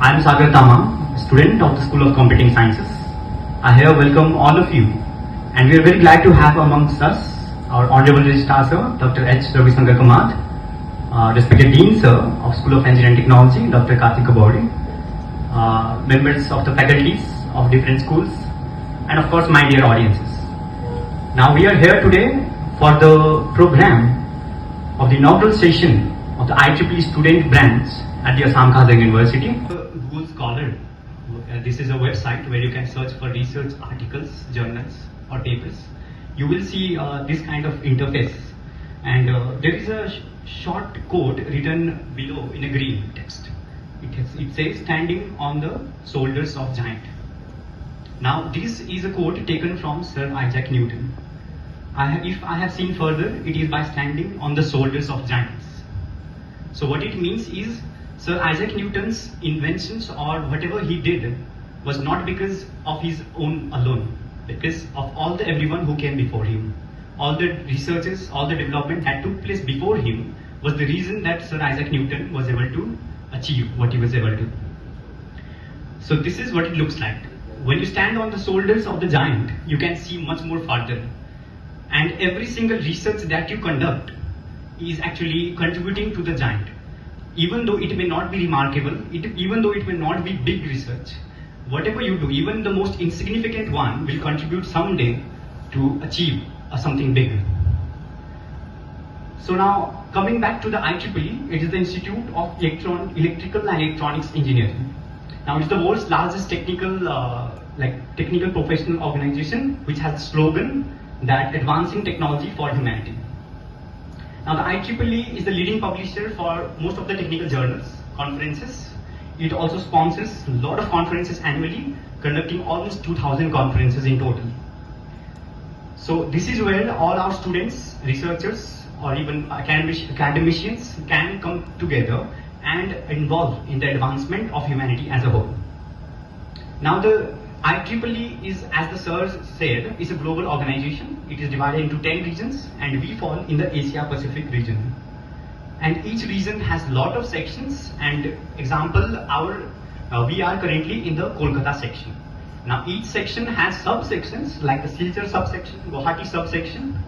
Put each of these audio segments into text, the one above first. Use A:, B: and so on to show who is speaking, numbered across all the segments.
A: I am Sagar Tamang, student of the School of Computing Sciences. I here welcome all of you, and we are very glad to have amongst us our Honorable Registrar Sir, Dr. H. Ravisankar Kamat, respected Dean Sir of School of Engineering and Technology, Dr. Karthik Kabori, members of the faculties of different schools, and of course my dear audiences. Now we are here today for the program of the inaugural session of the IEEE Student Branch at the Assam Kaziranga University. Google Scholar, this is a website where you can search for research articles, journals or papers. You will see this kind of interface, and there is a short quote written below in a green text. It says, "Standing on the shoulders of giant." Now this is a quote taken from Sir Isaac Newton. If I have seen further, it is by standing on the shoulders of giants. So what it means is, Sir Isaac Newton's inventions or whatever he did was not because of his own alone, because of all the everyone who came before him. All the researches, all the development that took place before him was the reason that Sir Isaac Newton was able to achieve what he was able to. So this is what it looks like. When you stand on the shoulders of the giant, you can see much more further. And every single research that you conduct is actually contributing to the giant. Even though it may not be remarkable, even though it may not be big research, whatever you do, even the most insignificant one will contribute someday to achieve something big. So now, coming back to the IEEE, it is the Institute of Electrical and Electronics Engineering. Now it's the world's largest technical professional organization, which has a slogan that advancing technology for humanity. Now the IEEE is the leading publisher for most of the technical journals, conferences. It also sponsors a lot of conferences annually, conducting almost 2,000 conferences in total. So this is where all our students, researchers, or even academicians can come together and involve in the advancement of humanity as a whole. Now the IEEE is, as the sir said, is a global organization. It is divided into 10 regions, and we fall in the Asia Pacific region. And each region has a lot of sections. And example, we are currently in the Kolkata section. Now each section has subsections like the Silchar subsection, Guwahati subsection,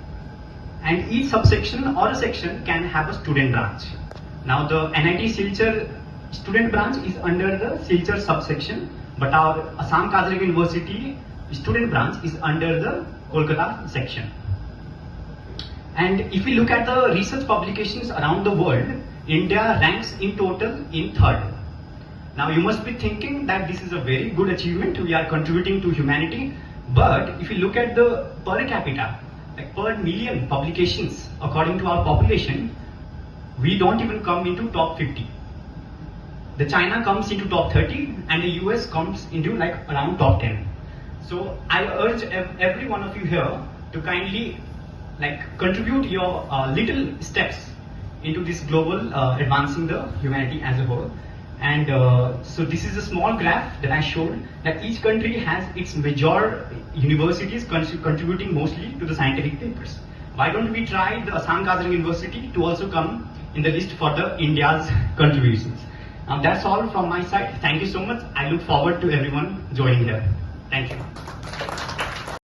A: and each subsection or a section can have a student branch. Now the NIT Silchar student branch is under the Silchar subsection, but our Assam Kaziranga University student branch is under the Kolkata section. And if we look at the research publications around the world, India ranks in total in 3rd. Now you must be thinking that this is a very good achievement, we are contributing to humanity, but if you look at the per capita, like per million publications according to our population, we don't even come into top 50. The China comes into top 30 and the US comes into like around top 10. So I urge every one of you here to kindly contribute your little steps into this global advancing the humanity as a whole. And so this is a small graph that I showed that each country has its major universities contributing mostly to the scientific papers. Why don't we try the Assam Kaziranga University to also come in the list for the India's contributions? That's all from my side. Thank you so much. I look forward to everyone joining here. Thank you.